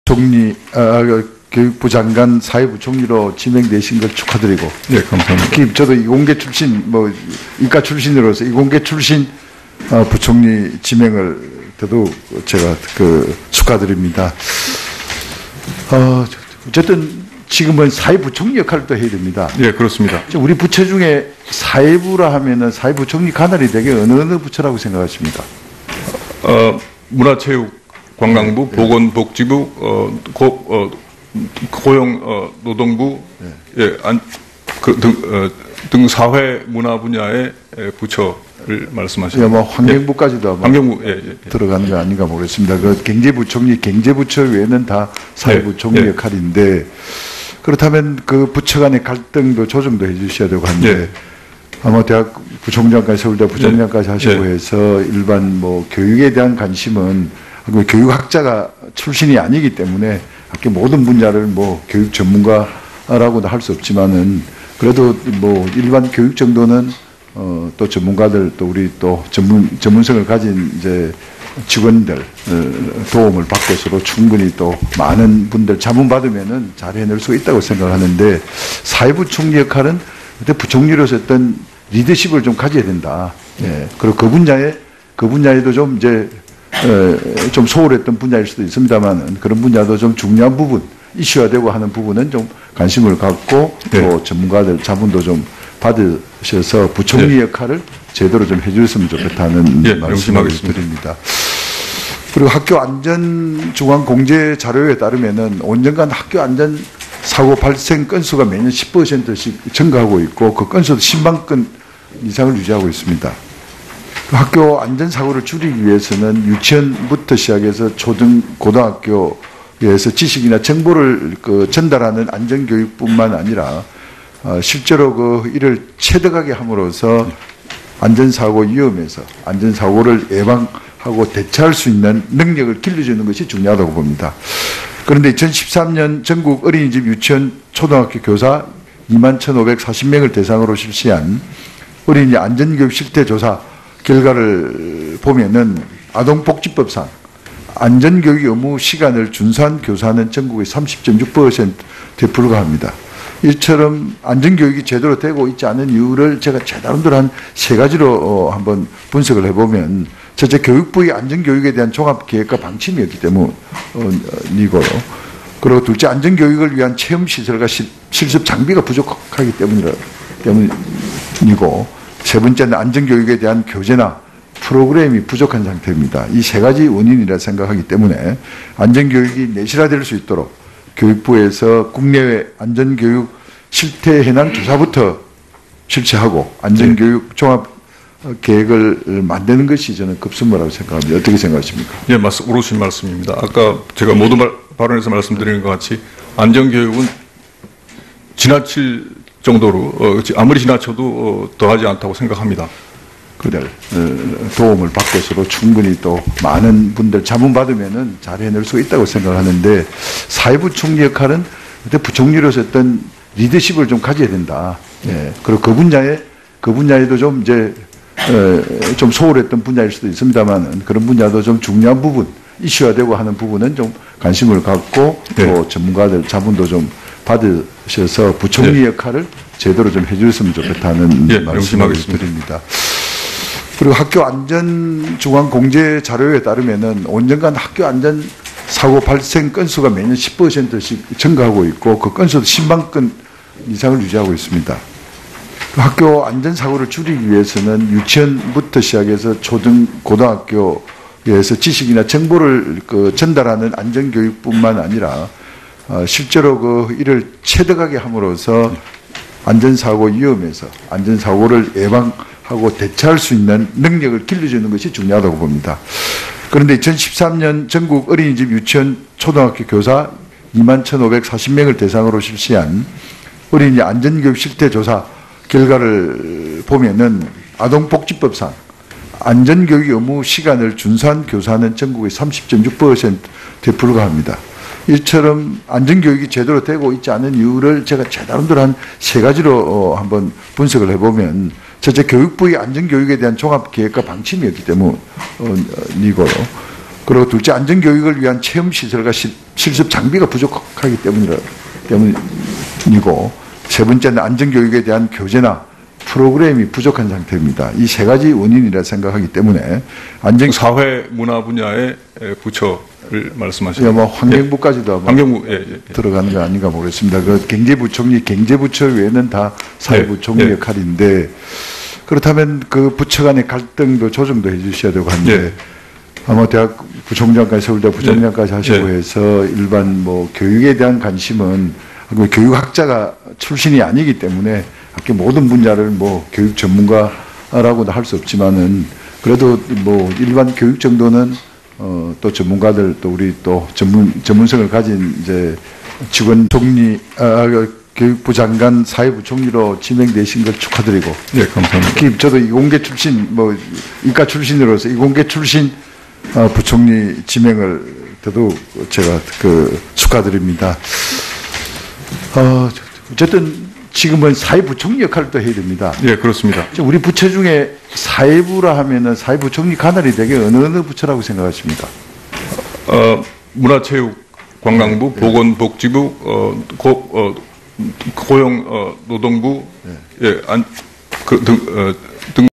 총리, 교육부 장관 사회부 총리로 지명되신 걸 축하드리고. 네, 감사합니다. 특히 저도 이공계 출신, 이과 출신으로서 이공계 출신 부총리 지명을 더더욱 제가 축하드립니다. 어쨌든 지금은 사회부총리 역할을 또 해야 됩니다. 네, 그렇습니다. 우리 부처 중에 사회부라 하면은 사회부총리 관할이 되게 어느 부처라고 생각하십니까? 문화체육관광부, 보건복지부, 고용 노동부 등 사회 문화 분야의 부처를 말씀하시는. 뭐 환경부까지도 환경부 들어가는 거 아닌가 모르겠습니다. 그 경제부총리, 경제부처 외에는 다 사회부총리 역할인데 그렇다면 그 부처 간의 갈등도 조정도 해주셔야 되고 한데 아마 대학 부총장까지 서울대 부총장까지 하시고 해서 일반 교육에 대한 관심은 교육학자가 출신이 아니기 때문에 학교 모든 분야를 교육 전문가라고도 할 수 없지만은 그래도 일반 교육 정도는 또 전문가들 또 우리 또 전문성을 가진 이제 직원들 도움을 받고서도 충분히 또 많은 분들 자문 받으면은 잘 해낼 수 있다고 생각하는데 사회부 총리 역할은 그때 부총리로서 어떤 리더십을 좀 가져야 된다. 예. 그리고 그 분야에도 좀 이제 좀 소홀했던 분야일 수도 있습니다만 그런 분야도 좀 중요한 부분, 이슈화되고 하는 부분은 좀 관심을 갖고 또 전문가들 자문도 좀 받으셔서 부총리 역할을 제대로 좀 해주셨으면 좋겠다는 말씀을 드립니다. 그리고 학교 안전 중앙 공제 자료에 따르면은 5년간 학교 안전 사고 발생 건수가 매년 10%씩 증가하고 있고 그 건수도 10만 건 이상을 유지하고 있습니다. 학교 안전사고를 줄이기 위해서는 유치원부터 시작해서 초등, 고등학교에서 지식이나 정보를 전달하는 안전교육뿐만 아니라 실제로 이를 체득하게 함으로써 안전사고 위험에서 안전사고를 예방하고 대처할 수 있는 능력을 길러주는 것이 중요하다고 봅니다. 그런데 2013년 전국 어린이집 유치원 초등학교 교사 21,540명을 대상으로 실시한 어린이 안전교육 실태조사 결과를 보면은 아동복지법상 안전교육 의무 시간을 준수한 교사는 전국의 30.6%에 불과합니다. 이처럼 안전교육이 제대로 되고 있지 않은 이유를 제가 나름대로 한 세 가지로 한번 분석을 해보면 첫째, 교육부의 안전교육에 대한 종합계획과 방침이었기 때문이고요. 그리고 둘째, 안전교육을 위한 체험시설과 실습 장비가 부족하기 때문이고 세 번째는 안전교육에 대한 교재나 프로그램이 부족한 상태입니다. 이 세 가지 원인이라 생각하기 때문에 안전교육이 내실화될 수 있도록 교육부에서 국내외 안전교육 실태 현황 조사부터 실시하고 안전교육 종합계획을 만드는 것이 저는 급선무라고 생각합니다. 어떻게 생각하십니까? 예, 옳으신 말씀입니다. 아까 제가 모든 발언에서 말씀드리는 것 같이 안전교육은 지나칠 정도로 아무리 지나쳐도 더하지 않다고 생각합니다. 그들 도움을 받고서도 충분히 또 많은 분들 자문 받으면은 잘 해낼 수 있다고 생각하는데 사회부 총리 역할은 그때 부총리로서 어떤 리더십을 좀 가져야 된다. 예. 그리고 그 분야에도 좀 이제 좀 소홀했던 분야일 수도 있습니다만 그런 분야도 좀 중요한 부분, 이슈화되고 하는 부분은 좀 관심을 갖고 또 전문가들 자문도 좀 받으셔서 부총리 역할을 제대로 좀 해주셨으면 좋겠다는 말씀을 드립니다. 그리고 학교 안전 중앙 공제 자료에 따르면은 5년간 학교 안전 사고 발생 건수가 매년 10%씩 증가하고 있고 그 건수도 10만 건 이상을 유지하고 있습니다. 학교 안전 사고를 줄이기 위해서는 유치원부터 시작해서 초등, 고등학교에서 지식이나 정보를 전달하는 안전교육뿐만 아니라 실제로 이를 체득하게 함으로써 안전사고 위험에서 안전사고를 예방하고 대처할 수 있는 능력을 길러주는 것이 중요하다고 봅니다. 그런데 2013년 전국 어린이집 유치원 초등학교 교사 21,540명을 대상으로 실시한 어린이 안전교육 실태조사 결과를 보면은 아동복지법상 안전교육 의무 시간을 준수한 교사는 전국의 30.6%에 불과합니다. 이처럼 안전교육이 제대로 되고 있지 않은 이유를 제가 나름대로 한 세 가지로 한번 분석을 해보면 첫째, 교육부의 안전교육에 대한 종합계획과 방침이었기 때문이고요. 그리고 둘째, 안전교육을 위한 체험시설과 실습 장비가 부족하기 때문이고, 세 번째는 안전교육에 대한 교재나 프로그램이 부족한 상태입니다. 이 세 가지 원인이라 생각하기 때문에 사회 문화 분야의 부처를 말씀하시는 뭐 환경부까지도 아마 환경부 들어가는 거 아닌가 모르겠습니다. 그 경제부총리, 경제부처 외에는 다 사회부총리 역할인데, 그렇다면 그 부처 간의 갈등도 조정도 해주셔야 되고 한데, 아마 대학 부총장까지, 서울대 부총장까지 하시고 해서 일반 뭐 교육에 대한 관심은 교육학자가 출신이 아니기 때문에 모든 분야를 뭐 교육 전문가라고도 할 수 없지만은, 그래도 뭐 일반 교육 정도는 또 전문가들, 또 우리 또 전문성을 가진 이제 직원 총리, 교육부 장관, 사회부총리로 지명되신 걸 축하드리고. 네, 감사합니다. 특히 저도 이공계 출신, 뭐 이과 출신으로서 이공계 출신 부총리 지명을 더더욱 제가 축하드립니다. 어쨌든 지금은 사회부총리 역할을 또 해야 됩니다. 예, 그렇습니다. 우리 부처 중에 사회부라 하면은 사회부총리 가날이 되게 어느 부처라고 생각하십니까? 문화체육관광부, 보건복지부, 고용 노동부, 등